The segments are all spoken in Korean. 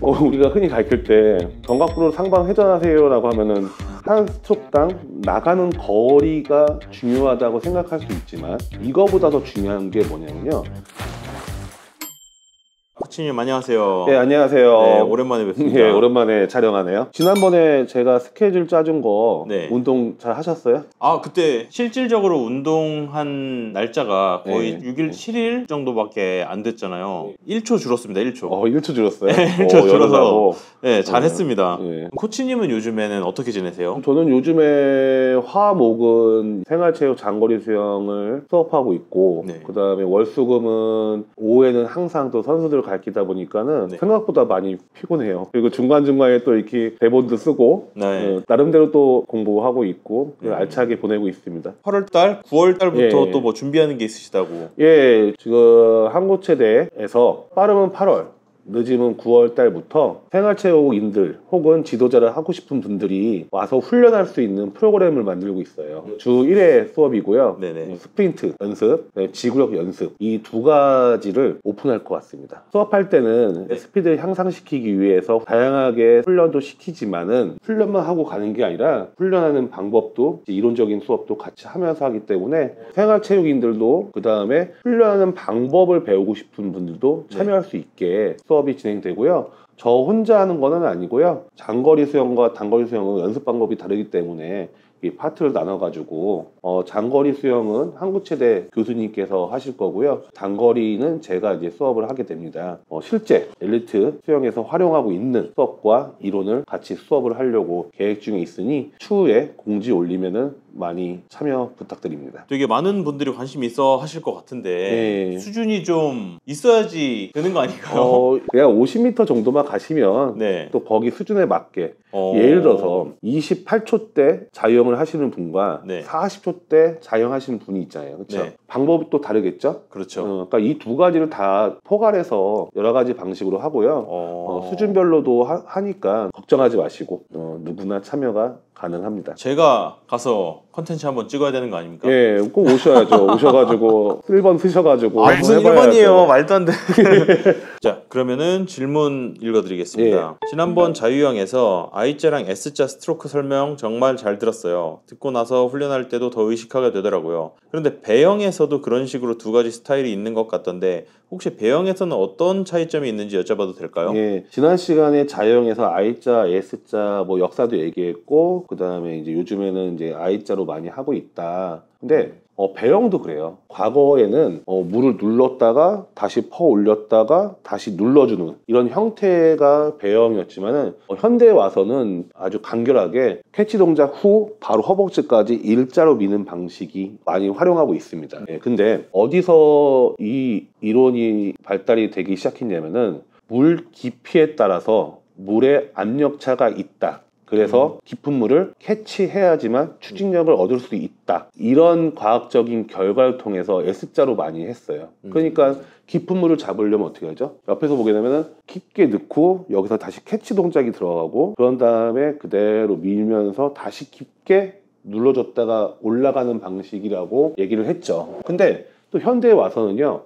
우리가 흔히 가르칠 때 견갑부로 상방 회전하세요라고 하면은 한 스트로크당 나가는 거리가 중요하다고 생각할 수 있지만 이거보다 더 중요한 게 뭐냐면요. 코치님 안녕하세요. 네, 안녕하세요. 네, 오랜만에 뵙습니다. 네, 오랜만에 촬영하네요. 지난번에 제가 스케줄 짜준 거 네. 운동 잘 하셨어요? 아, 그때 실질적으로 운동한 날짜가 거의 네. 6일, 7일 정도밖에 안 됐잖아요. 1초 줄었습니다, 1초. 1초 줄었어요? 네, 1초 줄어서 네, 잘했습니다. 네. 코치님은 요즘에는 어떻게 지내세요? 저는 요즘에 화목은 생활체육 장거리 수영을 수업하고 있고 네. 그 다음에 월수금은 오후에는 항상 또 선수들을 가르치다 보니까는 네. 생각보다 많이 피곤해요. 그리고 중간중간에 또 이렇게 대본도 쓰고 네. 나름대로 또 공부하고 있고 알차게 보내고 있습니다. 8월달, 9월달부터 예. 또 뭐 준비하는 게 있으시다고. 예, 지금 한국체대에서 빠르면 8월 늦으면 9월 달부터 생활체육인들 혹은 지도자를 하고 싶은 분들이 와서 훈련할 수 있는 프로그램을 만들고 있어요. 주 1회 수업이고요. 네네. 스프린트 연습, 지구력 연습 이 두 가지를 오픈할 것 같습니다. 수업할 때는 스피드를 향상시키기 위해서 다양하게 훈련도 시키지만은 훈련만 하고 가는 게 아니라 훈련하는 방법도 이론적인 수업도 같이 하면서 하기 때문에 생활체육인들도 그 다음에 훈련하는 방법을 배우고 싶은 분들도 참여할 수 있게 수업이 진행되고요. 저 혼자 하는 거는 아니고요. 장거리 수영과 단거리 수영은 연습 방법이 다르기 때문에 이 파트를 나눠가지고 장거리 수영은 한국체대 교수님께서 하실 거고요. 단거리는 제가 이제 수업을 하게 됩니다. 실제 엘리트 수영에서 활용하고 있는 수업과 이론을 같이 수업을 하려고 계획 중에 있으니 추후에 공지 올리면은 많이 참여 부탁드립니다. 되게 많은 분들이 관심 있어 하실 것 같은데 네. 수준이 좀 있어야지 되는 거 아닌가요? 그냥 50m 정도만 가시면 네. 또 거기 수준에 맞게 예를 들어서 28초 때 자유형을 하시는 분과 40초 때 자유형 분이 있잖아요. 그렇죠? 네. 방법이 또 다르겠죠? 그렇죠. 그러니까 이 두 가지를 다 포괄해서 여러 가지 방식으로 하고요. 수준별로도 하니까 걱정하지 마시고 누구나 참여가 가능합니다. 제가 가서 컨텐츠 한번 찍어야 되는 거 아닙니까? 예, 꼭 오셔야죠. 오셔가지고 1번 쓰셔가지고 무슨 1번이에요? 말도 안 돼. 자, 그러면은 질문 읽어드리겠습니다. 지난번 자유형에서 I자랑 S자 스트로크 설명 정말 잘 들었어요. 듣고 나서 훈련할 때도 더 의식하게 되더라고요. 그런데 배영에서도 그런 식으로 두 가지 스타일이 있는 것 같던데 혹시 배영에서는 어떤 차이점이 있는지 여쭤봐도 될까요? 예, 지난 시간에 자유형에서 I자, S자 뭐 역사도 얘기했고 그 다음에 이제 요즘에는 이제 I자로 많이 하고 있다. 근데 배영도 그래요. 과거에는 물을 눌렀다가 다시 퍼 올렸다가 다시 눌러주는 이런 형태가 배영이었지만은 현대에 와서는 아주 간결하게 캐치 동작 후 바로 허벅지까지 일자로 미는 방식이 많이 활용하고 있습니다. 예, 근데 어디서 이 이론이 발달이 되기 시작했냐면은 물 깊이에 따라서 물의 압력차가 있다. 그래서 깊은 물을 캐치해야지만 추진력을 얻을 수 있다. 이런 과학적인 결과를 통해서 S자로 많이 했어요. 그러니까 깊은 물을 잡으려면 어떻게 하죠? 옆에서 보게 되면 깊게 넣고 여기서 다시 캐치 동작이 들어가고 그런 다음에 그대로 밀면서 다시 깊게 눌러줬다가 올라가는 방식이라고 얘기를 했죠. 근데 또 현대에 와서는요.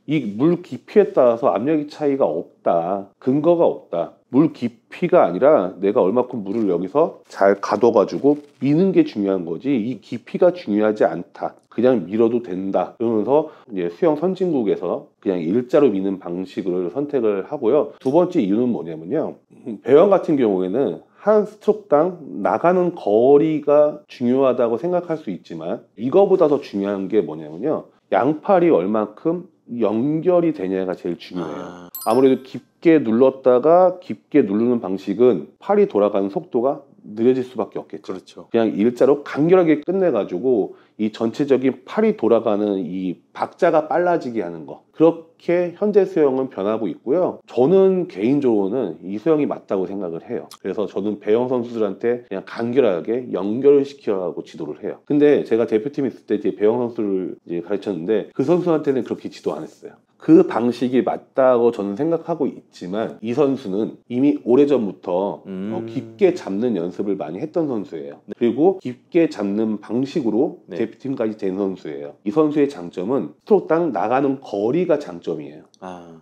이 물 깊이에 따라서 압력의 차이가 없다. 근거가 없다. 물 깊이가 아니라 내가 얼마큼 물을 여기서 잘 가둬가지고 미는 게 중요한 거지 이 깊이가 중요하지 않다. 그냥 밀어도 된다. 그러면서 이제 수영 선진국에서 그냥 일자로 미는 방식을 선택을 하고요. 두 번째 이유는 뭐냐면요. 배영 같은 경우에는 한 스트로크당 나가는 거리가 중요하다고 생각할 수 있지만 이거보다 더 중요한 게 뭐냐면요. 양팔이 얼만큼 연결이 되냐가 제일 중요해요. 아무래도 깊게 눌렀다가 깊게 누르는 방식은 팔이 돌아가는 속도가 느려질 수밖에 없겠죠. 그렇죠. 그냥 일자로 간결하게 끝내가지고 이 전체적인 팔이 돌아가는 이 박자가 빨라지게 하는 거. 그렇게 현대 수영은 변하고 있고요. 저는 개인적으로는 이 수영이 맞다고 생각을 해요. 그래서 저는 배영 선수들한테 그냥 간결하게 연결을 시키라고 지도를 해요. 근데 제가 대표팀에 있을 때 배영 선수를 이제 가르쳤는데 그 선수한테는 그렇게 지도 안 했어요. 그 방식이 맞다고 저는 생각하고 있지만 이 선수는 이미 오래전부터 깊게 잡는 연습을 많이 했던 선수예요. 그리고 깊게 잡는 방식으로 대표팀까지 된 선수예요. 이 선수의 장점은 스트로크당 나가는 거리가 장점이에요.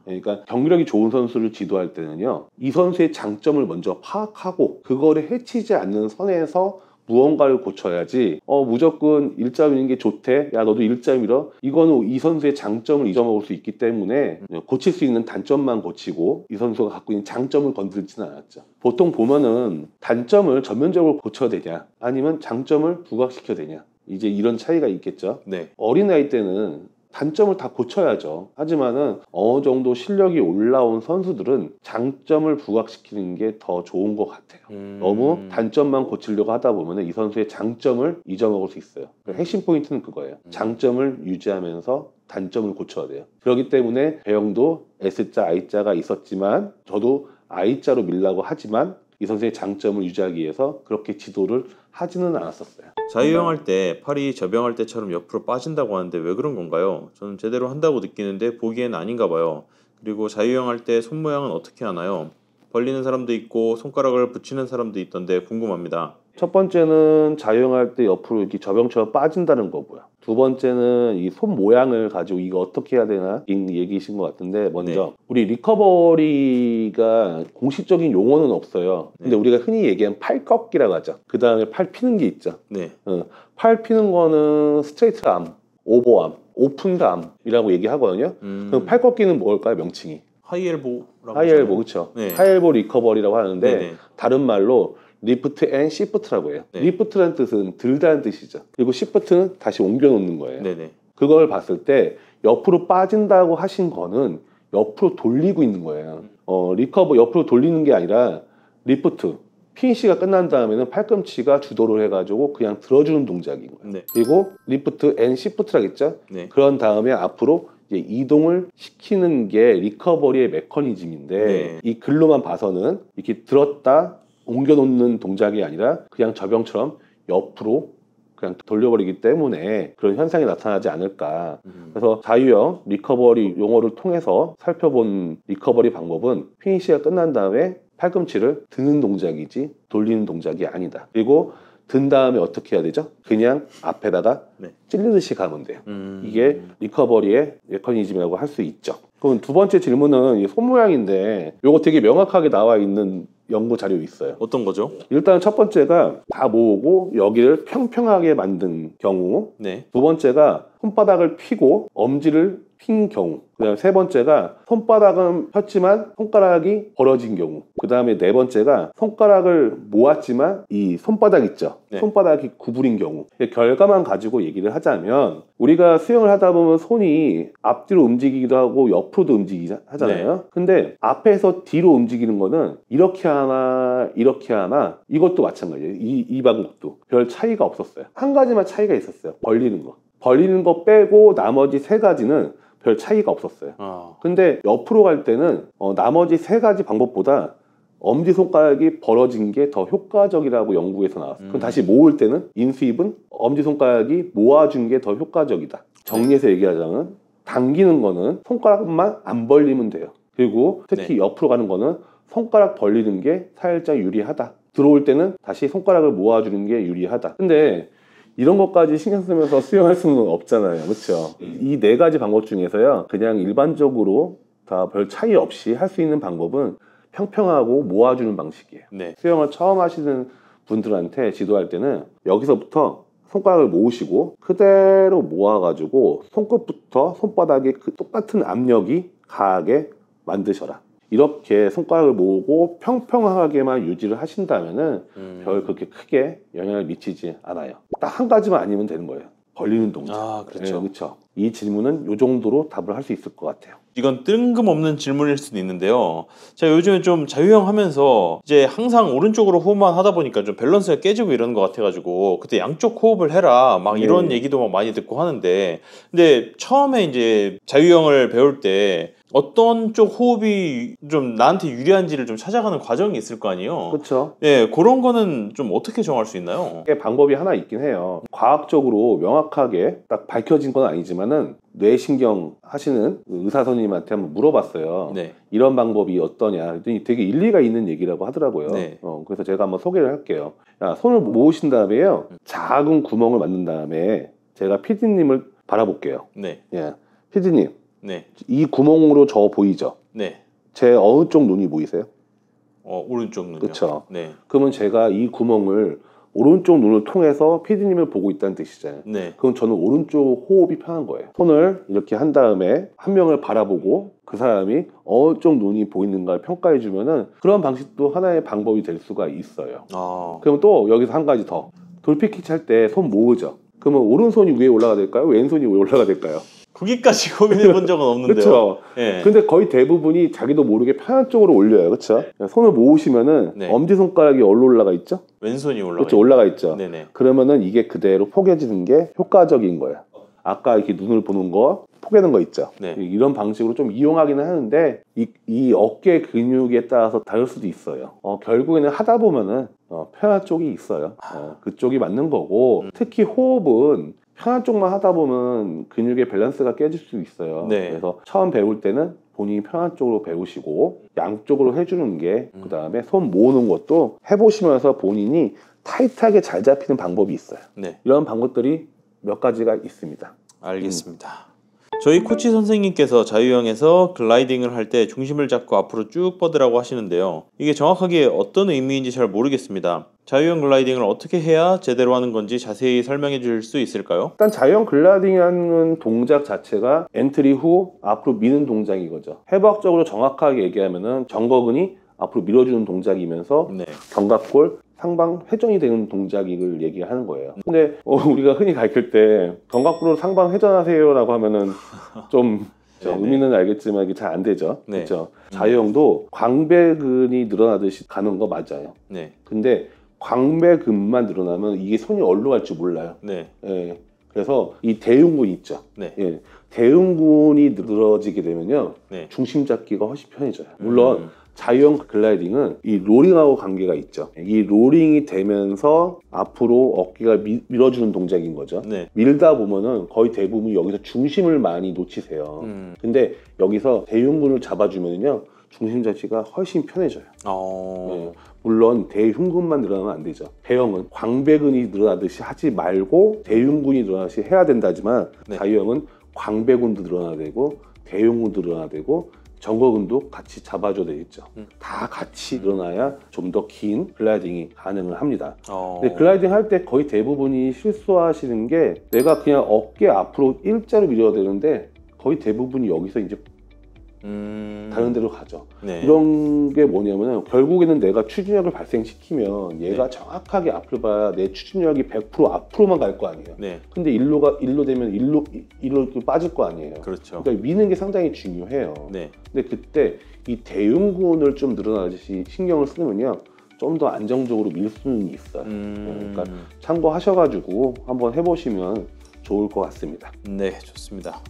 그러니까 경기력이 좋은 선수를 지도할 때는요, 이 선수의 장점을 먼저 파악하고 그거를 해치지 않는 선에서 무언가를 고쳐야지 무조건 일자 미는 게 좋대, 야 너도 일자 밀어, 이거는 이 선수의 장점을 잊어먹을 수 있기 때문에 고칠 수 있는 단점만 고치고 이 선수가 갖고 있는 장점을 건드리지는 않았죠. 보통 보면은 단점을 전면적으로 고쳐야 되냐 아니면 장점을 부각시켜야 되냐, 이제 이런 차이가 있겠죠. 네. 어린아이 때는 단점을 다 고쳐야죠. 하지만은 어느 정도 실력이 올라온 선수들은 장점을 부각시키는 게 더 좋은 것 같아요. 너무 단점만 고치려고 하다 보면 이 선수의 장점을 잊어먹을 수 있어요. 핵심 포인트는 그거예요. 장점을 유지하면서 단점을 고쳐야 돼요. 그렇기 때문에 배영도 S자, I자가 있었지만 저도 I자로 밀라고 하지만 이 선수의 장점을 유지하기 위해서 그렇게 지도를 하지는 않았었어요. 자유형 할 때 팔이 접영할 때처럼 옆으로 빠진다고 하는데 왜 그런 건가요? 저는 제대로 한다고 느끼는데 보기엔 아닌가 봐요. 그리고 자유형 할 때 손 모양은 어떻게 하나요? 벌리는 사람도 있고 손가락을 붙이는 사람도 있던데 궁금합니다. 첫 번째는 자유형할 때 옆으로 이렇게 저병처럼 빠진다는 거고요. 두 번째는 이 손 모양을 가지고 이거 어떻게 해야 되나 이 얘기이신 것 같은데, 먼저 우리 리커버리가 공식적인 용어는 없어요. 근데 우리가 흔히 얘기하는 팔 꺾기라고 하죠. 그 다음에 팔 피는 게 있죠. 팔 피는 거는 스트레이트 암, 오버암, 오픈암이라고 얘기하거든요. 그럼 팔 꺾기는 뭘까요, 명칭이? 하이엘보라고 하이엘보, 그렇죠. 하이엘보 리커버리라고 하는데 다른 말로 리프트 앤 시프트라고 해요. 리프트라는 뜻은 들다는 뜻이죠. 그리고 시프트는 다시 옮겨놓는 거예요. 그걸 봤을 때 옆으로 빠진다고 하신 거는 옆으로 돌리고 있는 거예요. 리커버 옆으로 돌리는 게 아니라 리프트, 피니시가 끝난 다음에는 팔꿈치가 주도를 해가지고 그냥 들어주는 동작인 거예요. 그리고 리프트 앤 시프트라겠죠. 그런 다음에 앞으로 이제 이동을 시키는 게 리커버리의 메커니즘인데 이 글로만 봐서는 이렇게 들었다 옮겨놓는 동작이 아니라 그냥 저병처럼 옆으로 그냥 돌려버리기 때문에 그런 현상이 나타나지 않을까. 그래서 자유형 리커버리 용어를 통해서 살펴본 리커버리 방법은 피니시가 끝난 다음에 팔꿈치를 드는 동작이지 돌리는 동작이 아니다. 그리고 든 다음에 어떻게 해야 되죠? 그냥 앞에다가 찔르듯이 가면 돼요. 이게 리커버리의 메커니즘이라고 할 수 있죠. 그럼 두 번째 질문은 손 모양인데 이거 되게 명확하게 나와 있는 연구 자료 있어요. 어떤 거죠? 일단 첫 번째가 다 모으고 여기를 평평하게 만든 경우, 두 번째가 손바닥을 펴고 엄지를 핀 경우, 그다음에 세 번째가 손바닥은 폈지만 손가락이 벌어진 경우, 그 다음에 네 번째가 손가락을 모았지만 이 손바닥 있죠? 손바닥이 구부린 경우. 결과만 가지고 얘기를 하자면 우리가 수영을 하다 보면 손이 앞뒤로 움직이기도 하고 옆으로도 움직이기 하잖아요. 근데 앞에서 뒤로 움직이는 거는 이렇게 하나 이렇게 하나, 이것도 마찬가지예요. 이 방법도 별 차이가 없었어요. 한 가지만 차이가 있었어요. 벌리는 거 빼고 나머지 세 가지는 별 차이가 없었어요. 근데 옆으로 갈 때는 나머지 세 가지 방법보다 엄지손가락이 벌어진 게 더 효과적이라고 연구에서 나왔어요. 그럼 다시 모을 때는 인수입은 엄지손가락이 모아준 게 더 효과적이다. 정리해서 얘기하자면 당기는 거는 손가락만 안 벌리면 돼요. 그리고 특히 옆으로 가는 거는 손가락 벌리는 게 살짝 유리하다. 들어올 때는 다시 손가락을 모아주는 게 유리하다. 근데 이런 것까지 신경 쓰면서 수영할 수는 없잖아요. 그렇죠? 이 네 가지 방법 중에서요, 그냥 일반적으로 다 별 차이 없이 할 수 있는 방법은 평평하고 모아주는 방식이에요. 수영을 처음 하시는 분들한테 지도할 때는 여기서부터 손가락을 모으시고 그대로 모아가지고 손끝부터 손바닥에 그 똑같은 압력이 가하게 만드셔라. 이렇게 손가락을 모으고 평평하게만 유지를 하신다면은 별 그렇게 크게 영향을 미치지 않아요. 딱 한 가지만 아니면 되는 거예요. 벌리는 동작. 그렇죠. 그렇죠. 이 질문은 이 정도로 답을 할 수 있을 것 같아요. 이건 뜬금없는 질문일 수도 있는데요. 제가 요즘에 좀 자유형 하면서 이제 항상 오른쪽으로 호흡만 하다 보니까 좀 밸런스가 깨지고 이러는 것 같아가지고 그때 양쪽 호흡을 해라 막 이런 얘기도 막 많이 듣고 하는데, 근데 처음에 이제 자유형을 배울 때 어떤 쪽 호흡이 좀 나한테 유리한지를 좀 찾아가는 과정이 있을 거 아니에요. 그렇죠. 그런 거는 좀 어떻게 정할 수 있나요? 방법이 하나 있긴 해요. 과학적으로 명확하게 딱 밝혀진 건 아니지만은 뇌신경 하시는 의사 선생님한테 한번 물어봤어요. 이런 방법이 어떠냐 했더니 되게 일리가 있는 얘기라고 하더라고요. 그래서 제가 한번 소개를 할게요. 손을 모으신 다음에요, 작은 구멍을 만든 다음에 제가 PD님을 바라볼게요. 네. 예, PD님, 네. 이 구멍으로 저 보이죠? 네. 제 어느 쪽 눈이 보이세요? 오른쪽 눈요. 그렇죠. 네. 그러면 제가 이 구멍을 오른쪽 눈을 통해서 PD님을 보고 있다는 뜻이잖아요. 네. 그럼 저는 오른쪽 호흡이 편한 거예요. 손을 이렇게 한 다음에 한 명을 바라보고 그 사람이 어느 쪽 눈이 보이는가를 평가해 주면은 그런 방식도 하나의 방법이 될 수가 있어요. 그럼 또 여기서 한 가지 더. 돌피킥 할 때 손 모으죠. 그러면 오른손이 위에 올라가 될까요? 왼손이 위에 올라가 될까요? 거기까지 고민해 본 적은 없는데요. 그렇죠. 네. 근데 거의 대부분이 자기도 모르게 편한 쪽으로 올려요. 그렇죠? 손을 모으시면은 네. 엄지손가락이 어디로 올라가 있죠? 왼손이 올라가 그렇죠. 올라가 있죠. 네네. 그러면은 이게 그대로 포개지는 게 효과적인 거예요. 아까 이렇게 눈을 보는 거 포개는 거 있죠. 네. 이런 방식으로 좀 이용하기는 하는데 이 어깨 근육에 따라서 다를 수도 있어요. 결국에는 하다 보면은 편한 쪽이 있어요. 그쪽이 맞는 거고 특히 호흡은 편한 쪽만 하다 보면 근육의 밸런스가 깨질 수 있어요. 네. 그래서 처음 배울 때는 본인이 편한 쪽으로 배우시고 양쪽으로 해주는 게 그 다음에 손 모으는 것도 해보시면서 본인이 타이트하게 잘 잡히는 방법이 있어요. 네. 이런 방법들이 몇 가지가 있습니다. 알겠습니다. 저희 코치 선생님께서 자유형에서 글라이딩을 할 때 중심을 잡고 앞으로 쭉 뻗으라고 하시는데요. 이게 정확하게 어떤 의미인지 잘 모르겠습니다. 자유형 글라이딩을 어떻게 해야 제대로 하는 건지 자세히 설명해 줄 수 있을까요? 일단 자유형 글라이딩하는 동작 자체가 엔트리 후 앞으로 미는 동작인 거죠. 해부학적으로 정확하게 얘기하면은 정거근이 앞으로 밀어주는 동작이면서 네. 견갑골 상방 회전이 되는 동작을 얘기하는 거예요. 근데 우리가 흔히 가르칠 때 견갑골로 상방 회전하세요라고 하면은 좀 의미는 알겠지만 이게 잘 안 되죠. 네. 그렇죠. 자유형도 광배근이 늘어나듯이 가는 거 맞아요. 네. 근데 광배근만 늘어나면 이게 손이 어디로 갈지 몰라요. 네. 예. 그래서 이 대흉근 있죠. 네. 예. 대흉근이 늘어지게 되면요. 네. 중심 잡기가 훨씬 편해져요. 물론 자유형 글라이딩은 이 롤링하고 관계가 있죠. 이 롤링이 되면서 앞으로 어깨가 밀어주는 동작인 거죠. 네. 밀다 보면은 거의 대부분 여기서 중심을 많이 놓치세요. 근데 여기서 대흉근을 잡아주면요. 중심 잡기가 훨씬 편해져요. 네. 물론 대흉근만 늘어나면 안 되죠. 배영은 광배근이 늘어나듯이 하지 말고 대흉근이 늘어나듯이 해야 된다지만 네. 자유형은 광배근도 늘어나야 되고 대흉근도 늘어나야 되고 정거근도 같이 잡아줘야 되겠죠. 다 같이 늘어나야 좀 더 긴 글라이딩이 가능을 합니다. 근데 글라이딩 할 때 거의 대부분이 실수하시는 게 내가 그냥 어깨 앞으로 일자로 밀어야 되는데 거의 대부분이 여기서 이제 다른 데로 가죠. 네. 이런 게 뭐냐면 결국에는 내가 추진력을 발생시키면 얘가 네. 정확하게 앞을 봐야 내 추진력이 100% 앞으로만 갈 거 아니에요. 네. 근데 일로 되면 일로 빠질 거 아니에요. 그렇죠. 그러니까 미는 게 상당히 중요해요. 네. 근데 그때 이 대흉근을 좀 늘어나듯이 신경을 쓰면요. 좀 더 안정적으로 밀 수는 있어요. 그러니까 참고하셔가지고 한번 해보시면 좋을 것 같습니다. 네, 좋습니다.